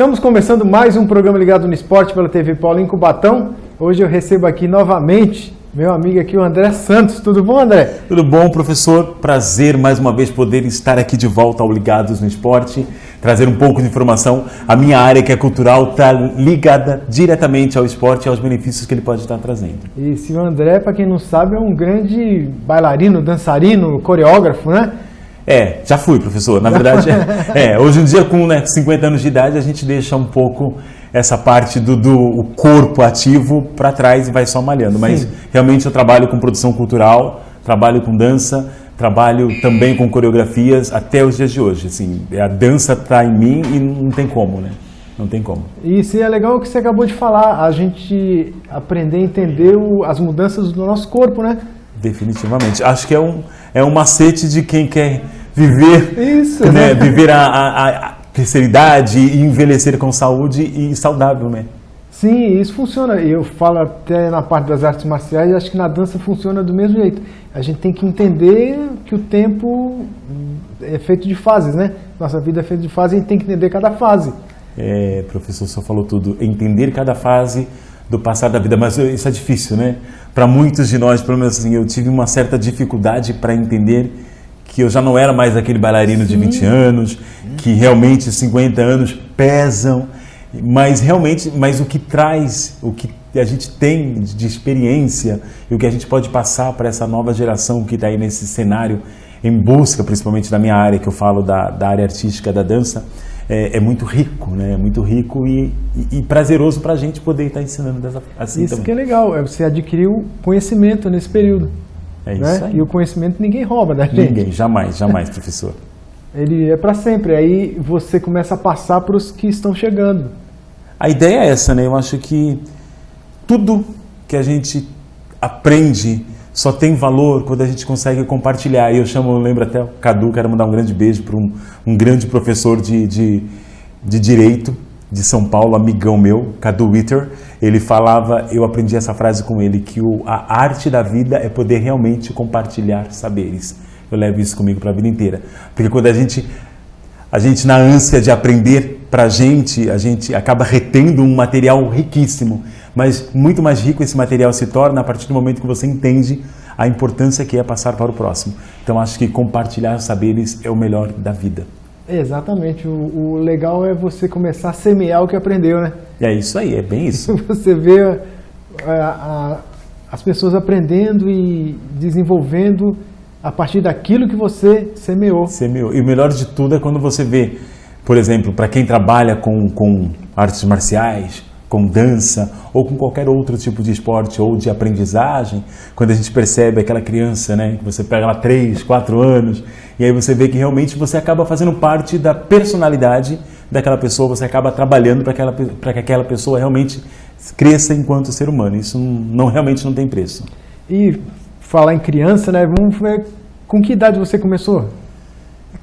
Estamos começando mais um programa Ligado no Esporte pela TV Paulinho Cubatão. Hoje eu recebo aqui novamente meu amigo aqui, o André Santos. Tudo bom, André? Tudo bom, professor? Prazer mais uma vez poder estar aqui de volta ao Ligados no Esporte, trazer um pouco de informação. A minha área, que é cultural, está ligada diretamente ao esporte e aos benefícios que ele pode estar trazendo. E se o André, para quem não sabe, é um grande bailarino, dançarino, coreógrafo, né? Já fui, professor. Na verdade, hoje em dia, com 50 anos de idade, a gente deixa um pouco essa parte do corpo ativo para trás e vai só malhando. Sim. Mas realmente eu trabalho com produção cultural, trabalho com dança, trabalho também com coreografias até os dias de hoje. Assim, a dança está em mim e não tem como, né? Não tem como. E isso é legal o que você acabou de falar, a gente aprender a entender as mudanças do nosso corpo, né? Definitivamente. Acho que é um macete de quem quer viver, isso, né? Viver a terceira idade e envelhecer com saúde e saudável, né? Sim, isso funciona. Eu falo até na parte das artes marciais, acho que na dança funciona do mesmo jeito. A gente tem que entender que o tempo é feito de fases, né? Nossa vida é feita de fases e a gente tem que entender cada fase. Professor, só falou tudo. Entender cada fase do passar da vida, mas isso é difícil, né? Para muitos de nós, pelo menos assim, eu tive uma certa dificuldade para entender que eu já não era mais aquele bailarino de 20 anos, que realmente 50 anos pesam, mas o que traz, o que a gente tem de experiência e o que a gente pode passar para essa nova geração que está aí nesse cenário em busca, principalmente da minha área, que eu falo da área artística da dança, é muito rico, né? É muito rico e prazeroso para a gente poder estar ensinando assim. Isso também. Que é legal, você adquiriu conhecimento nesse período. É isso, né? aí. E o conhecimento ninguém rouba, né, gente? Ninguém, jamais, professor. Ele é para sempre, aí você começa a passar para os que estão chegando. A ideia é essa, né? Eu acho que tudo que a gente aprende só tem valor quando a gente consegue compartilhar. E eu lembro até o Cadu, quero mandar um grande beijo para um grande professor de Direito de São Paulo, amigão meu, Cadu Witter. Ele falava, eu aprendi essa frase com ele, que a arte da vida é poder realmente compartilhar saberes. Eu levo isso comigo para a vida inteira. Porque quando a gente na ânsia de aprender para a gente acaba retendo um material riquíssimo. Mas muito mais rico esse material se torna a partir do momento que você entende a importância que é passar para o próximo. Então acho que compartilhar saberes é o melhor da vida. Exatamente, o legal é você começar a semear o que aprendeu, né? É isso aí, é bem isso. Você vê as pessoas aprendendo e desenvolvendo a partir daquilo que você semeou. E o melhor de tudo é quando você vê, por exemplo, para quem trabalha com artes marciais, com dança ou com qualquer outro tipo de esporte ou de aprendizagem, quando a gente percebe aquela criança, né, que você pega lá 3, 4 anos, e aí você vê que realmente você acaba fazendo parte da personalidade daquela pessoa, você acaba trabalhando para que aquela pessoa realmente cresça enquanto ser humano. Isso realmente não tem preço. E falar em criança, né, vamos ver com que idade você começou?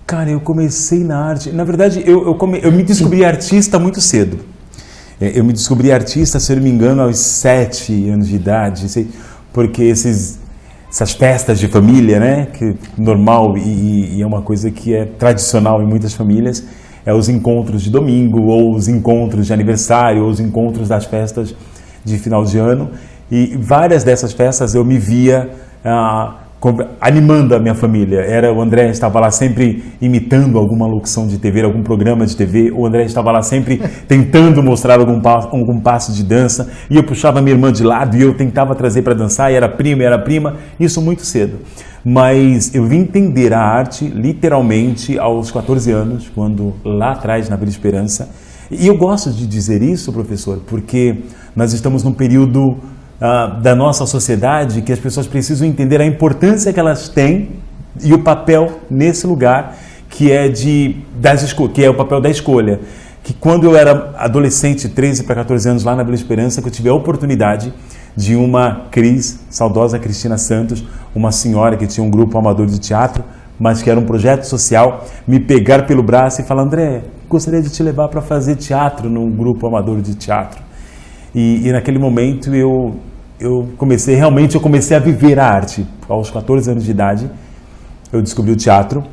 Cara, eu comecei na arte, na verdade eu me descobri artista muito cedo. Eu me descobri artista, se eu não me engano, aos 7 anos de idade, porque essas festas de família, né, que normal e é uma coisa que é tradicional em muitas famílias, é os encontros de domingo, ou os encontros de aniversário, ou os encontros das festas de final de ano, e várias dessas festas eu me via animando a minha família. O André estava lá sempre imitando alguma locução de TV, algum programa de TV, o André estava lá sempre tentando mostrar algum passo de dança, e eu puxava minha irmã de lado e eu tentava trazer para dançar, e era prima, isso muito cedo. Mas eu vim entender a arte literalmente aos 14 anos, quando lá atrás na Vila Esperança, e eu gosto de dizer isso, professor, porque nós estamos num período da nossa sociedade que as pessoas precisam entender a importância que elas têm e o papel nesse lugar que é o papel da escolha. Que quando eu era adolescente, 13 para 14 anos, lá na Vila Esperança, que eu tive a oportunidade de uma saudosa Cristina Santos, uma senhora que tinha um grupo amador de teatro, mas que era um projeto social, me pegar pelo braço e falar: André, gostaria de te levar para fazer teatro num grupo amador de teatro. E naquele momento eu comecei a viver a arte. Aos 14 anos de idade, eu descobri o teatro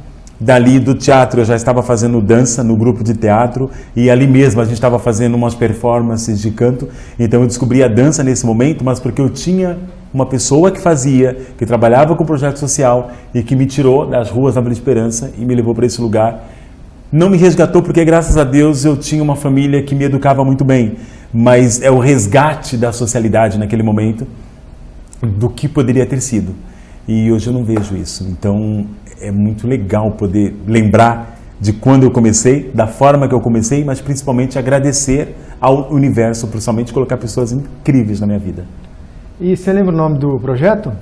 Dali do teatro eu já estava fazendo dança no grupo de teatro e ali mesmo a gente estava fazendo umas performances de canto. Então eu descobri a dança nesse momento, mas porque eu tinha uma pessoa que fazia, que trabalhava com projeto social e que me tirou das ruas da Vila Esperança e me levou para esse lugar. Não me resgatou porque, graças a Deus, eu tinha uma família que me educava muito bem, mas é o resgate da socialidade naquele momento do que poderia ter sido. E hoje eu não vejo isso. Então é muito legal poder lembrar de quando eu comecei, da forma que eu comecei, mas principalmente agradecer ao universo por somente colocar pessoas incríveis na minha vida. E você lembra o nome do projeto?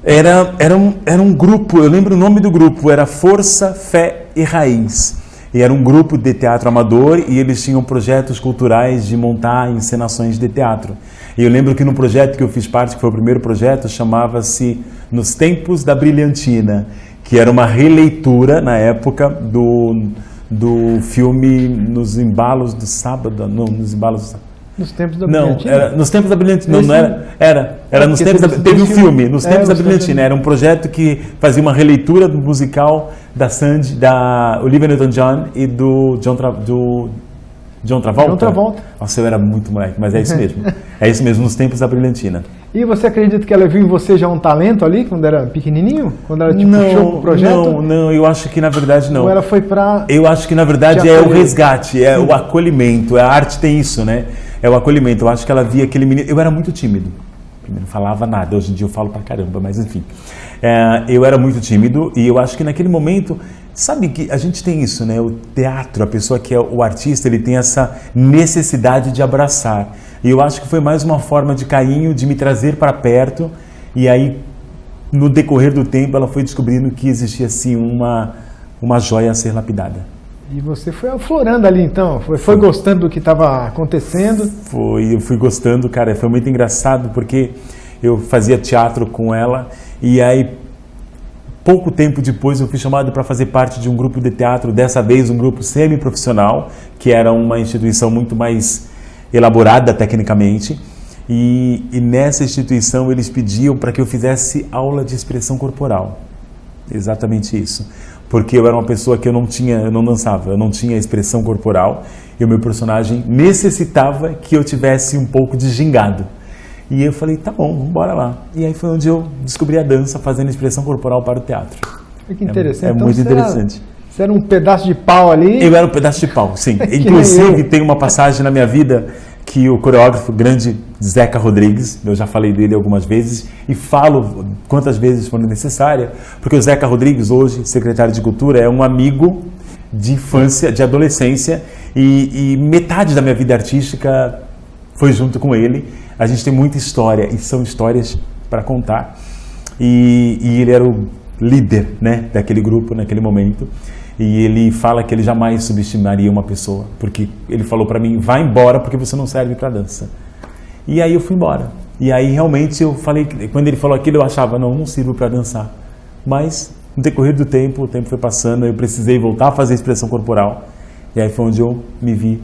Era um grupo, eu lembro o nome do grupo, era Força, Fé e Raiz. E era um grupo de teatro amador e eles tinham projetos culturais de montar encenações de teatro. E eu lembro que no projeto que eu fiz parte, que foi o primeiro projeto, chamava-se Nos Tempos da Brilhantina, que era uma releitura, na época, do filme Nos Embalos do Sábado, não, Nos Embalos do Sábado. Nos Tempos da Brilhantina? Não, era Nos Tempos da Brilhantina. Não era Nos Tempos da... Teve um filme, Nos Tempos da Brilhantina. Era um projeto que fazia uma releitura do musical da Sandy, da Olivia Newton-John e do John Travolta. John Travolta. Nossa, eu era muito moleque, mas é isso mesmo. É isso mesmo, Nos Tempos da Brilhantina. E você acredita que ela viu em você já um talento ali, quando era pequenininho? Quando ela te puxou pro projeto? Não, eu acho que na verdade não. Ou ela foi pra... Eu acho que na verdade é o resgate, é o acolhimento. A arte tem isso, né? É o acolhimento. Eu acho que ela via aquele menino... Eu era muito tímido. Primeiro, não falava nada. Hoje em dia eu falo pra caramba, mas enfim. Eu era muito tímido e eu acho que naquele momento... Sabe que a gente tem isso, né? O teatro, a pessoa que é o artista, ele tem essa necessidade de abraçar. E eu acho que foi mais uma forma de carinho, de me trazer para perto. E aí, no decorrer do tempo, ela foi descobrindo que existia, assim, uma joia a ser lapidada. E você foi aflorando ali, então? Foi gostando do que estava acontecendo? Eu fui gostando, cara. Foi muito engraçado, porque eu fazia teatro com ela. E aí, pouco tempo depois, eu fui chamado para fazer parte de um grupo de teatro, dessa vez um grupo semi-profissional, que era uma instituição muito mais elaborada tecnicamente. E nessa instituição eles pediam para que eu fizesse aula de expressão corporal. Exatamente isso. Porque eu era uma pessoa que eu não dançava, eu não tinha expressão corporal, e o meu personagem necessitava que eu tivesse um pouco de gingado. E eu falei, tá bom, vamos embora lá. E aí foi onde eu descobri a dança fazendo expressão corporal para o teatro. Que interessante. Então, muito interessante. Você era um pedaço de pau ali? Eu era um pedaço de pau, sim. Inclusive, tem uma passagem na minha vida que o coreógrafo grande Zeca Rodrigues, eu já falei dele algumas vezes, e falo quantas vezes for necessária, porque o Zeca Rodrigues, hoje secretário de Cultura, é um amigo de infância, de adolescência, e metade da minha vida artística foi junto com ele. A gente tem muita história, e são histórias para contar, e ele era o líder, né, daquele grupo naquele momento. E ele fala que ele jamais subestimaria uma pessoa, porque ele falou para mim, vai embora porque você não serve para dança. E aí eu fui embora. E aí realmente eu falei, quando ele falou aquilo eu achava, não sirvo para dançar. Mas no decorrer do tempo, o tempo foi passando, eu precisei voltar a fazer expressão corporal. E aí foi onde eu me vi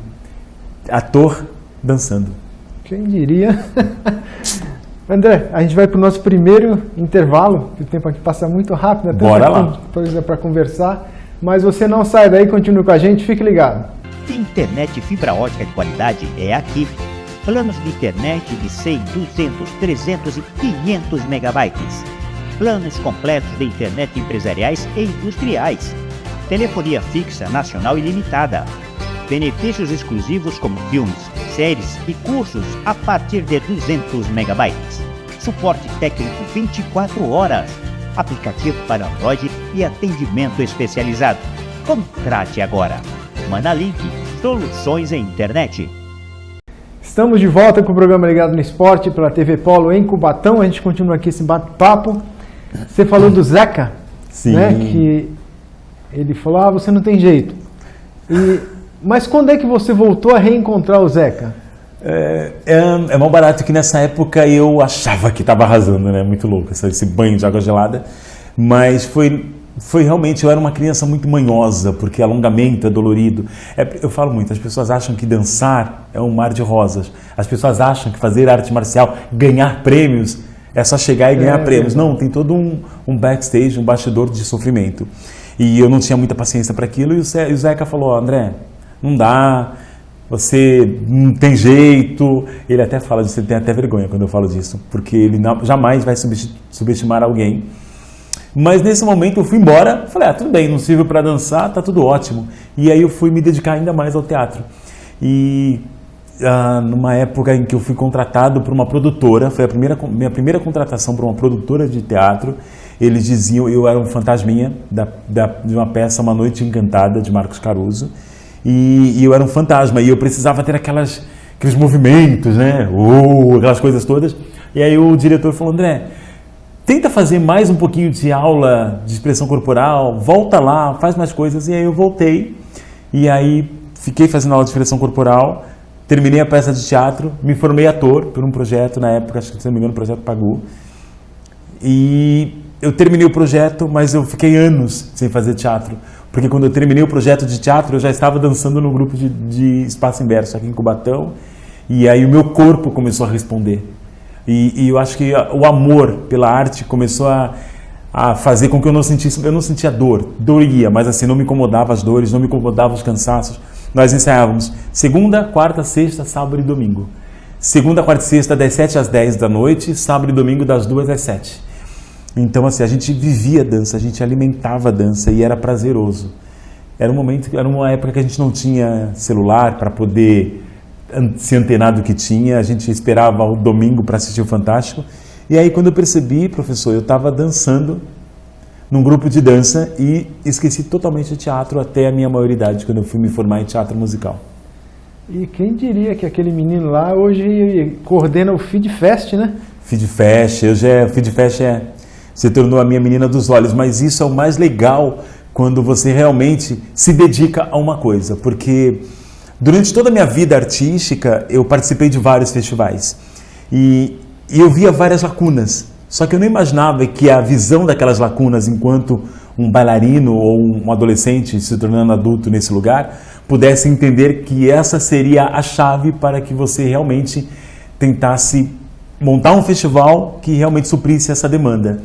ator dançando. Quem diria? André, a gente vai para o nosso primeiro intervalo, que o tempo aqui passa muito rápido, né? Bora lá. Coisa para conversar. Mas você não sai daí, continue com a gente, fique ligado. Internet fibra ótica de qualidade é aqui. Planos de internet de 100, 200, 300 e 500 megabytes. Planos completos de internet empresariais e industriais. Telefonia fixa nacional ilimitada. Benefícios exclusivos como filmes, séries e cursos a partir de 200 megabytes. Suporte técnico 24 horas. Aplicativo para Android e atendimento especializado. Contrate agora. Manalink, soluções em internet. Estamos de volta com o programa Ligado no Esporte pela TV Polo em Cubatão. A gente continua aqui esse bate-papo. Você falou do Zeca, sim, né? Que ele falou, você não tem jeito. Mas quando é que você voltou a reencontrar o Zeca? É mal barato que nessa época eu achava que estava arrasando, né? Muito louco esse banho de água gelada. Mas foi realmente, eu era uma criança muito manhosa, porque alongamento é dolorido. Eu falo muito, as pessoas acham que dançar é um mar de rosas. As pessoas acham que fazer arte marcial, ganhar prêmios, é só chegar e ganhar prêmios. Não, tem todo um backstage, um bastidor de sofrimento. E eu não tinha muita paciência para aquilo, e o Zeca falou, André, não dá, você não tem jeito. Ele até fala disso, ele tem até vergonha quando eu falo disso, porque ele jamais vai subestimar alguém. Mas nesse momento eu fui embora, falei, tudo bem, não sirvo para dançar, tá tudo ótimo. E aí eu fui me dedicar ainda mais ao teatro. E numa época em que eu fui contratado por uma produtora, foi minha primeira contratação por uma produtora de teatro. Eles diziam, eu era um fantasminha de uma peça Uma Noite Encantada, de Marcos Caruso, e eu era um fantasma, e eu precisava ter aqueles movimentos, né, aquelas coisas todas. E aí o diretor falou, André, tenta fazer mais um pouquinho de aula de expressão corporal, volta lá, faz mais coisas. E aí eu voltei, e aí fiquei fazendo aula de expressão corporal, terminei a peça de teatro, me formei ator por um projeto na época, acho que se não me engano, o projeto Pagu. E eu terminei o projeto, mas eu fiquei anos sem fazer teatro, porque quando eu terminei o projeto de teatro, eu já estava dançando no grupo de Espaço Inverso aqui em Cubatão, e aí o meu corpo começou a responder. E eu acho que o amor pela arte começou a fazer com que eu não sentia dor. Doía, mas assim, não me incomodava as dores, não me incomodava os cansaços. Nós ensaiávamos segunda, quarta, sexta, sábado e domingo. Segunda, quarta e sexta, das 7 às 10 da noite, sábado e domingo, das 2 às 7. Então, assim, a gente vivia a dança, a gente alimentava a dança e era prazeroso. Era uma época que a gente não tinha celular para poder se antenar do que tinha, a gente esperava o domingo para assistir o Fantástico. E aí, quando eu percebi, professor, eu estava dançando num grupo de dança e esqueci totalmente o teatro até a minha maioridade, quando eu fui me formar em teatro musical. E quem diria que aquele menino lá hoje coordena o Feed Fest, né? Feed Fest, Feed Fest se tornou a minha menina dos olhos, mas isso é o mais legal quando você realmente se dedica a uma coisa, porque durante toda a minha vida artística eu participei de vários festivais e eu via várias lacunas, só que eu não imaginava que a visão daquelas lacunas enquanto um bailarino ou um adolescente se tornando adulto nesse lugar pudesse entender que essa seria a chave para que você realmente tentasse montar um festival que realmente suprisse essa demanda.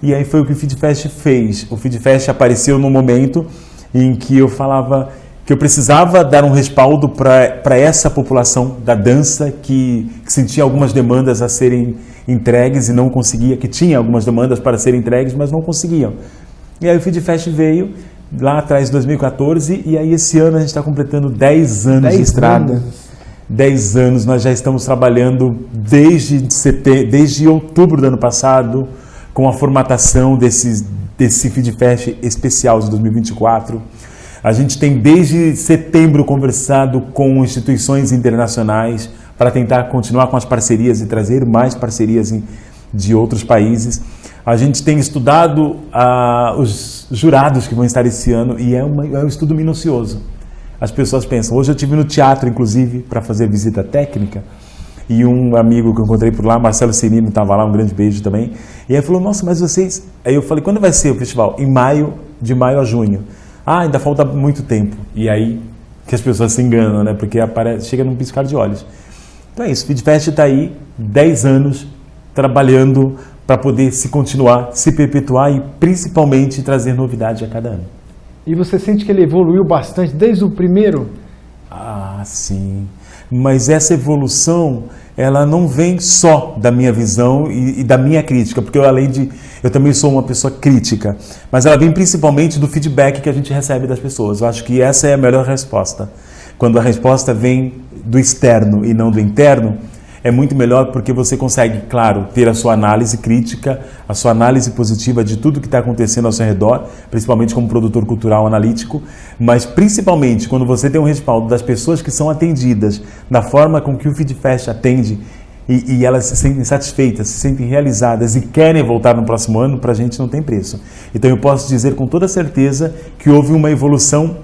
E aí foi o que o Feed Fest fez. O Feed Fest apareceu num momento em que eu falava que eu precisava dar um respaldo para essa população da dança que sentia algumas demandas a serem entregues e não conseguia, que tinha algumas demandas para serem entregues, mas não conseguiam. E aí o Feed Fest veio lá atrás, em 2014, e aí esse ano a gente está completando 10 anos de estrada. 10 anos, nós já estamos trabalhando desde outubro do ano passado, com a formatação desse Feed Fest especial de 2024. A gente tem desde setembro conversado com instituições internacionais para tentar continuar com as parcerias e trazer mais parcerias de outros países. A gente tem estudado os jurados que vão estar esse ano e é um estudo minucioso. As pessoas pensam, hoje eu estive no teatro, inclusive, para fazer visita técnica, e um amigo que eu encontrei por lá, Marcelo Cirino, estava lá, um grande beijo também, e aí falou, nossa, mas vocês... Aí eu falei, quando vai ser o festival? De maio a junho. Ainda falta muito tempo. E aí que as pessoas se enganam, né? Porque chega num piscar de olhos. Então é isso, o Feed Fest está aí, 10 anos, trabalhando para poder se continuar, se perpetuar e principalmente trazer novidade a cada ano. E você sente que ele evoluiu bastante desde o primeiro? Sim. Mas essa evolução, ela não vem só da minha visão e da minha crítica, porque eu também sou uma pessoa crítica, mas ela vem principalmente do feedback que a gente recebe das pessoas. Eu acho que essa é a melhor resposta. Quando a resposta vem do externo e não do interno, é muito melhor porque você consegue, claro, ter a sua análise crítica, a sua análise positiva de tudo que está acontecendo ao seu redor, principalmente como produtor cultural analítico, mas principalmente quando você tem um respaldo das pessoas que são atendidas da forma com que o Feed Fest atende e elas se sentem satisfeitas, se sentem realizadas e querem voltar no próximo ano, para a gente não tem preço. Então eu posso dizer com toda certeza que houve uma evolução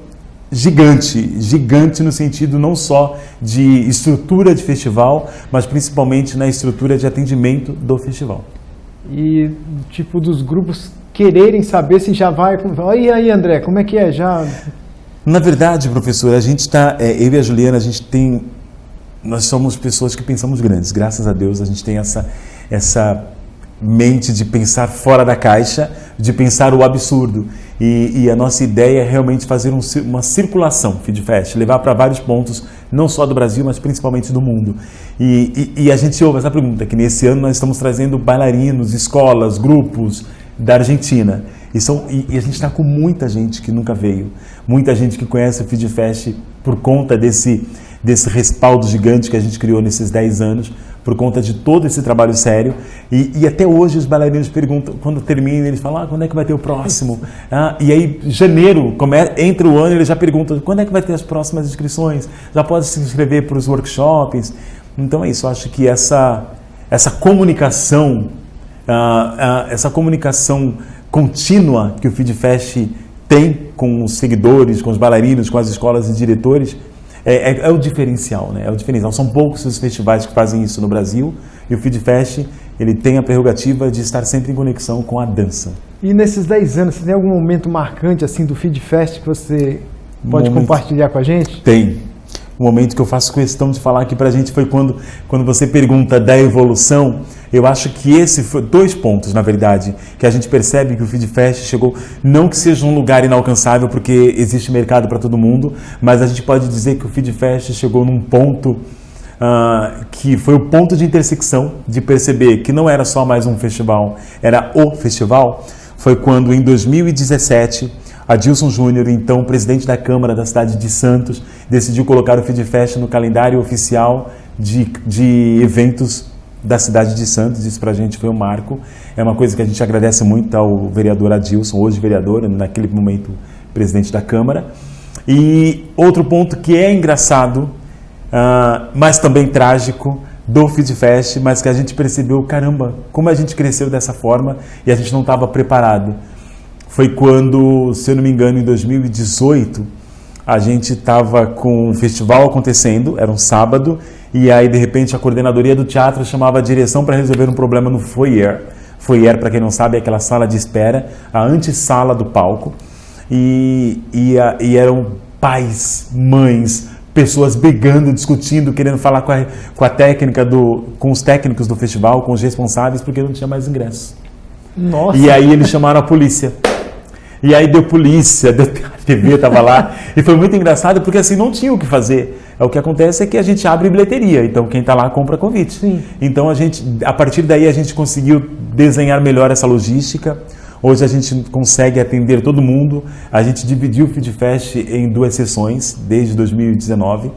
gigante no sentido não só de estrutura de festival, mas principalmente na estrutura de atendimento do festival. E tipo dos grupos quererem saber se já vai... E aí, André, como é que é? Já... Na verdade, professor, a gente está... eu e a Juliana, nós somos pessoas que pensamos grandes. Graças a Deus, a gente tem essa mente de pensar fora da caixa, de pensar o absurdo. E a nossa ideia é realmente fazer uma circulação FeedFest, levar para vários pontos, não só do Brasil, mas principalmente do mundo. E a gente ouve essa pergunta, que nesse ano nós estamos trazendo bailarinos, escolas, grupos da Argentina. E a gente está com muita gente que nunca veio, muita gente que conhece o FeedFest por conta desse respaldo gigante que a gente criou nesses 10 anos, por conta de todo esse trabalho sério. E até hoje os bailarinos perguntam, quando termina, eles falam, quando é que vai ter o próximo? E aí, janeiro, entra o ano, eles já perguntam, quando é que vai ter as próximas inscrições? Já pode se inscrever para os workshops? Então é isso, eu acho que essa comunicação, essa comunicação contínua que o FeedFest tem com os seguidores, com os bailarinos, com as escolas e diretores, é o diferencial, né? É o diferencial. São poucos os festivais que fazem isso no Brasil, e o FeedFest, ele tem a prerrogativa de estar sempre em conexão com a dança. E nesses 10 anos, você tem algum momento marcante assim do FeedFest que você pode compartilhar com a gente? Tem. Um momento que eu faço questão de falar aqui pra gente foi quando você pergunta da evolução. Eu acho que esse foi 2 pontos, na verdade, que a gente percebe que o FeedFest chegou, não que seja um lugar inalcançável, porque existe mercado para todo mundo, mas a gente pode dizer que o FeedFest chegou num ponto que foi o ponto de intersecção, de perceber que não era só mais um festival, era o festival. Foi quando, em 2017, Adilson Júnior, então presidente da Câmara da cidade de Santos, decidiu colocar o FeedFest no calendário oficial de eventos da cidade de Santos. Isso para a gente foi um marco. É uma coisa que a gente agradece muito ao vereador Adilson, hoje vereador, naquele momento presidente da Câmara. E outro ponto que é engraçado, mas também trágico, do FeedFest, mas que a gente percebeu, caramba, como a gente cresceu dessa forma e a gente não estava preparado. Foi quando, se eu não me engano, em 2018, a gente estava com um festival acontecendo, era um sábado, e aí, de repente, a coordenadoria do teatro chamava a direção para resolver um problema no foyer. Foyer, para quem não sabe, é aquela sala de espera, a antessala do palco. E eram pais, mães, pessoas brigando, discutindo, querendo falar com a técnica com os técnicos do festival, com os responsáveis, porque não tinha mais ingresso. Nossa. E aí eles chamaram a polícia. E aí deu polícia, a TV estava lá. E foi muito engraçado porque assim não tinha o que fazer. O que acontece é que a gente abre bilheteria, então quem está lá compra convite. Sim. Então a partir daí a gente conseguiu desenhar melhor essa logística. Hoje a gente consegue atender todo mundo. A gente dividiu o FeedFest em 2 sessões desde 2019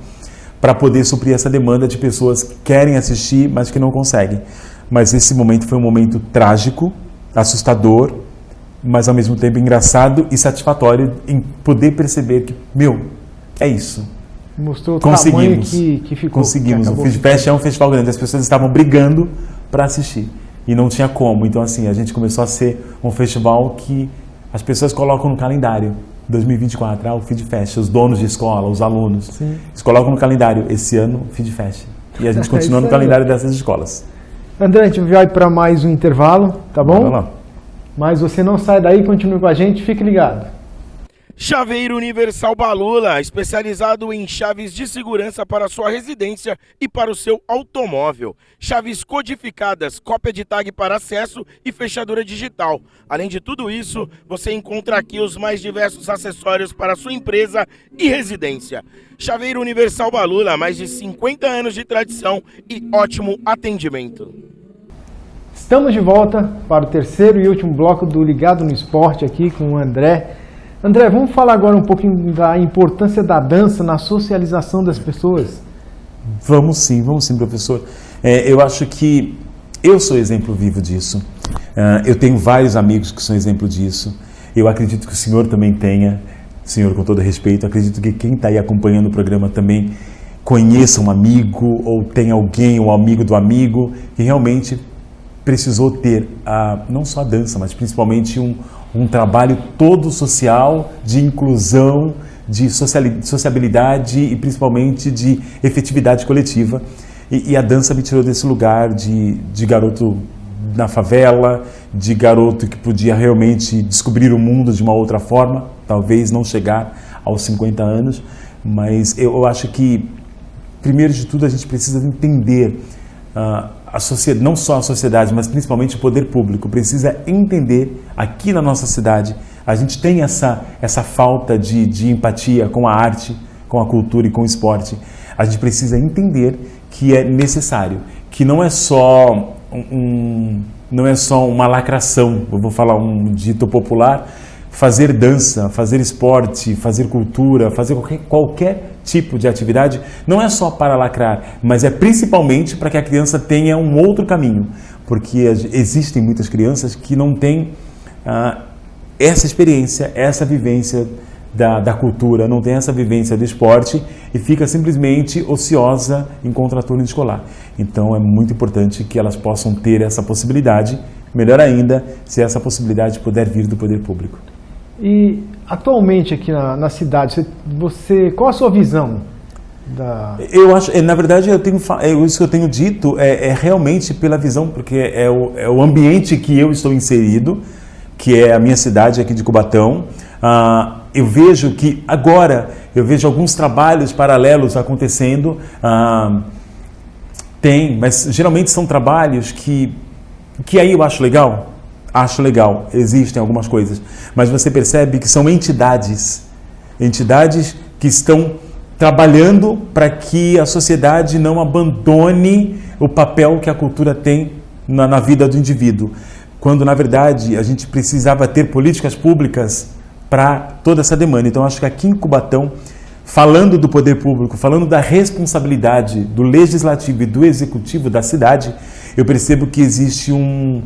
para poder suprir essa demanda de pessoas que querem assistir, mas que não conseguem. Mas esse momento foi um momento trágico, assustador, mas ao mesmo tempo engraçado e satisfatório em poder perceber que, é isso. Mostrou o tamanho que ficou. Conseguimos. O FeedFest é um festival grande, as pessoas estavam brigando para assistir e não tinha como. Então assim, a gente começou a ser um festival que as pessoas colocam no calendário. 2024, o FeedFest, os donos de escola, os alunos, Sim. Eles colocam no calendário, esse ano, FeedFest. E a gente continua no calendário dessas escolas. André, a gente vai para mais um intervalo, tá bom? Vamos lá. Mas você não sai daí, continue com a gente, fique ligado. Chaveiro Universal Balula, especializado em chaves de segurança para sua residência e para o seu automóvel. Chaves codificadas, cópia de tag para acesso e fechadura digital. Além de tudo isso, você encontra aqui os mais diversos acessórios para sua empresa e residência. Chaveiro Universal Balula, mais de 50 anos de tradição e ótimo atendimento. Estamos de volta para o terceiro e último bloco do Ligado no Esporte aqui com o André. André, vamos falar agora um pouquinho da importância da dança na socialização das pessoas? Vamos sim, professor. Eu acho que eu sou exemplo vivo disso. Eu tenho vários amigos que são exemplo disso. Eu acredito que o senhor também tenha. Senhor, com todo respeito, acredito que quem está aí acompanhando o programa também conheça um amigo ou tem alguém, um amigo do amigo, que realmente precisou ter não só a dança, mas principalmente um trabalho todo social, de inclusão, de sociabilidade e principalmente de efetividade coletiva. E a dança me tirou desse lugar de garoto na favela, de garoto que podia realmente descobrir o mundo de uma outra forma, talvez não chegar aos 50 anos, mas eu acho que, primeiro de tudo, a gente precisa entender não só a sociedade, mas principalmente o poder público precisa entender, aqui na nossa cidade, a gente tem essa falta de empatia com a arte, com a cultura e com o esporte. A gente precisa entender que é necessário, que não é só uma lacração, eu vou falar um dito popular, fazer dança, fazer esporte, fazer cultura, fazer qualquer tipo de atividade, não é só para lacrar, mas é principalmente para que a criança tenha um outro caminho, porque existem muitas crianças que não têm essa experiência, essa vivência da cultura, não tem essa vivência do esporte e fica simplesmente ociosa em contraturno escolar. Então é muito importante que elas possam ter essa possibilidade, melhor ainda, se essa possibilidade puder vir do poder público. E atualmente aqui na cidade, qual a sua visão? Eu acho, na verdade, isso que eu tenho dito é realmente pela visão, porque é o ambiente que eu estou inserido, que é a minha cidade aqui de Cubatão. Eu vejo que agora, alguns trabalhos paralelos acontecendo, mas geralmente são trabalhos que aí eu acho legal. Acho legal, existem algumas coisas, mas você percebe que são entidades que estão trabalhando para que a sociedade não abandone o papel que a cultura tem na vida do indivíduo, quando na verdade a gente precisava ter políticas públicas para toda essa demanda. Então acho que aqui em Cubatão, falando do poder público, falando da responsabilidade do legislativo e do executivo da cidade, eu percebo que existe um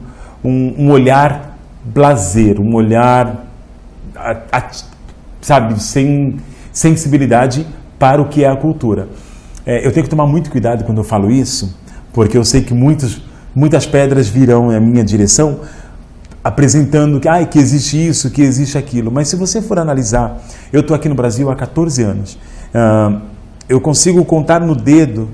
olhar blazer, um olhar, sem sensibilidade para o que é a cultura. Eu tenho que tomar muito cuidado quando eu falo isso, porque eu sei que muitas pedras virão na minha direção, apresentando que existe isso, que existe aquilo. Mas se você for analisar, eu estou aqui no Brasil há 14 anos, eu consigo contar no dedo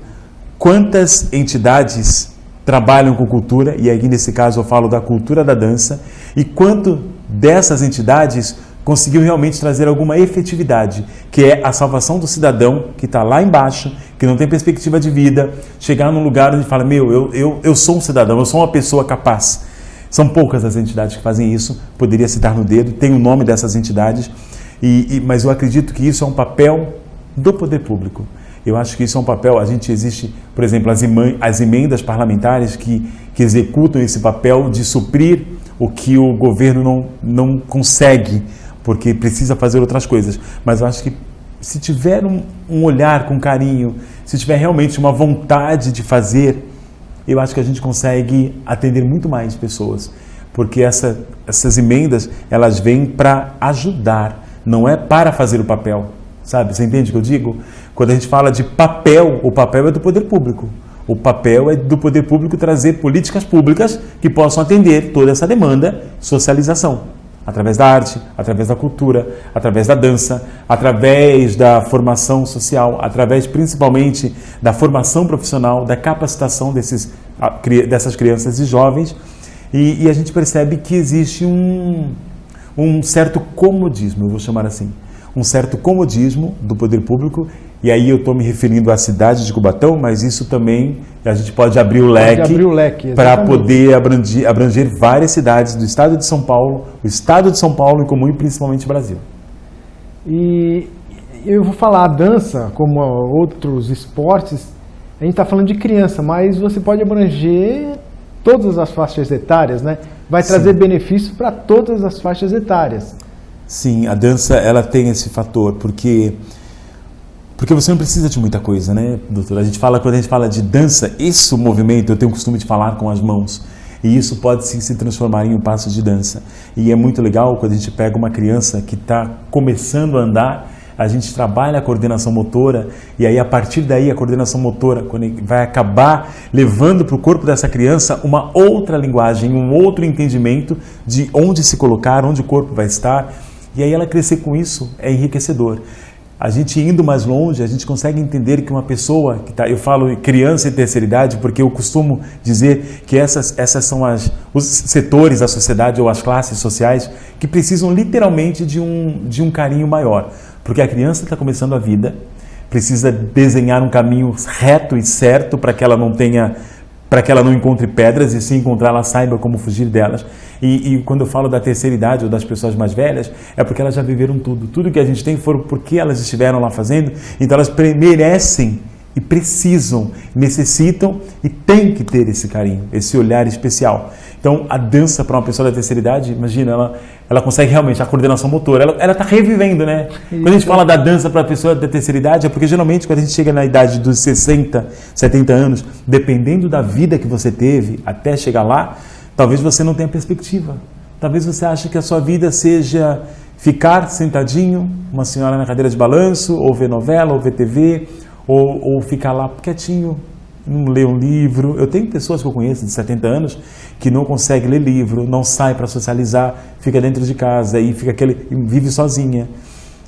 quantas entidades trabalham com cultura, e aqui nesse caso eu falo da cultura da dança, e quanto dessas entidades conseguiu realmente trazer alguma efetividade, que é a salvação do cidadão que está lá embaixo, que não tem perspectiva de vida, chegar num lugar onde fala, eu sou um cidadão, eu sou uma pessoa capaz. São poucas as entidades que fazem isso, poderia citar no dedo, tem o nome dessas entidades, mas eu acredito que isso é um papel do poder público. Eu acho que isso é um papel, existe, por exemplo, as emendas parlamentares que executam esse papel de suprir o que o governo não consegue, porque precisa fazer outras coisas. Mas eu acho que se tiver um olhar com carinho, se tiver realmente uma vontade de fazer, eu acho que a gente consegue atender muito mais pessoas, porque essas emendas, elas vêm para ajudar, não é para fazer o papel. Sabe, você entende o que eu digo? Quando a gente fala de papel, o papel é do poder público. O papel é do poder público trazer políticas públicas que possam atender toda essa demanda, socialização. Através da arte, através da cultura, através da dança, através da formação social, através principalmente da formação profissional, da capacitação dessas crianças e jovens. E a gente percebe que existe um certo comodismo, eu vou chamar assim. Um certo comodismo do poder público, e aí eu estou me referindo à cidade de Cubatão, mas isso também a gente pode abrir o leque para poder abranger várias cidades do estado de São Paulo, o estado de São Paulo em comum e principalmente o Brasil. E eu vou falar a dança, como outros esportes, a gente está falando de criança, mas você pode abranger todas as faixas etárias, né? Vai trazer benefício para todas as faixas etárias. Sim, a dança ela tem esse fator, porque você não precisa de muita coisa, né, doutor? Quando a gente fala de dança, esse movimento eu tenho o costume de falar com as mãos, e isso pode sim se transformar em um passo de dança. E é muito legal quando a gente pega uma criança que está começando a andar, a gente trabalha a coordenação motora, e aí a partir daí a coordenação motora vai acabar levando para o corpo dessa criança uma outra linguagem, um outro entendimento de onde se colocar, onde o corpo vai estar. E aí ela crescer com isso é enriquecedor. A gente indo mais longe, a gente consegue entender que uma pessoa, eu falo criança e terceira idade, porque eu costumo dizer que essas são os setores da sociedade ou as classes sociais que precisam literalmente de um carinho maior. Porque a criança está começando a vida, precisa desenhar um caminho reto e certo para que ela não tenha para que ela não encontre pedras e se encontrar ela saiba como fugir delas. E quando eu falo da terceira idade ou das pessoas mais velhas, é porque elas já viveram tudo. Tudo que a gente tem foram porque elas estiveram lá fazendo, então elas merecem e precisam, necessitam e têm que ter esse carinho, esse olhar especial. Então, a dança para uma pessoa da terceira idade, imagina, ela consegue realmente a coordenação motora, ela está revivendo, né? Quando a gente fala da dança para a pessoa da terceira idade, é porque geralmente quando a gente chega na idade dos 60, 70 anos, dependendo da vida que você teve até chegar lá, talvez você não tenha perspectiva. Talvez você ache que a sua vida seja ficar sentadinho, uma senhora na cadeira de balanço, ou ver novela, ou ver TV, ou ficar lá quietinho, não ler um livro. Eu tenho pessoas que eu conheço de 70 anos que não conseguem ler livro, não sai para socializar, fica dentro de casa e vive sozinha.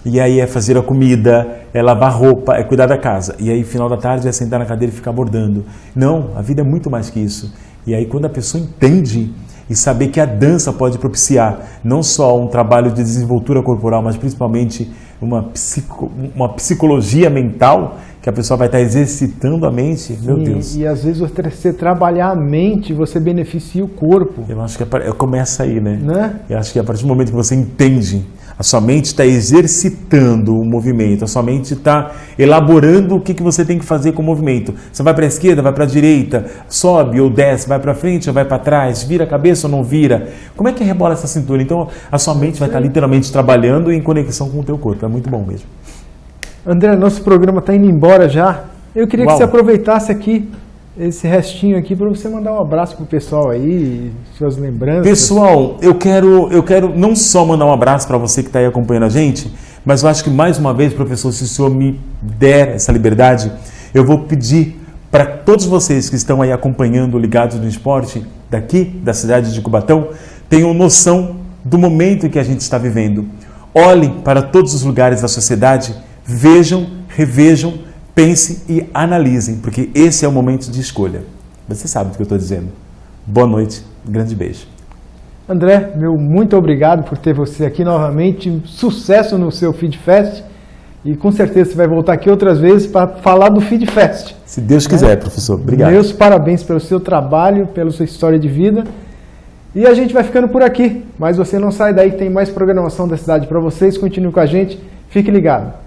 E aí é fazer a comida, é lavar roupa, é cuidar da casa. E aí, final da tarde, é sentar na cadeira e ficar bordando. Não, a vida é muito mais que isso. E aí, quando a pessoa entende e saber que a dança pode propiciar não só um trabalho de desenvoltura corporal, mas principalmente uma psicologia mental, que a pessoa vai estar exercitando a mente, meu Deus. E às vezes você trabalhar a mente, você beneficia o corpo. Eu acho que começa aí, né? Eu acho que a partir do momento que você entende, a sua mente está exercitando o movimento, a sua mente está elaborando o que você tem que fazer com o movimento. Você vai para a esquerda, vai para a direita, sobe ou desce, vai para frente ou vai para trás, vira a cabeça ou não vira. Como é que rebola essa cintura? Então a sua mente vai estar literalmente trabalhando em conexão com o teu corpo. É muito bom mesmo. André, nosso programa está indo embora já. Eu queria que você aproveitasse aqui esse restinho aqui para você mandar um abraço pro pessoal aí, suas lembranças. Pessoal, eu quero não só mandar um abraço para você que está aí acompanhando a gente, mas eu acho que mais uma vez, professor, se o senhor me der essa liberdade, eu vou pedir para todos vocês que estão aí acompanhando Ligados no Esporte, daqui da cidade de Cubatão, tenham noção do momento que a gente está vivendo. Olhem para todos os lugares da sociedade, vejam, revejam, pensem e analisem, porque esse é o momento de escolha. Você sabe do que eu estou dizendo. Boa noite, um grande beijo. André, muito obrigado por ter você aqui novamente. Sucesso no seu Feed Fest. E com certeza você vai voltar aqui outras vezes para falar do Feed Fest. Se Deus quiser, professor. Obrigado. Meus parabéns pelo seu trabalho, pela sua história de vida. E a gente vai ficando por aqui. Mas você não sai daí, que tem mais programação da cidade para vocês. Continue com a gente. Fique ligado.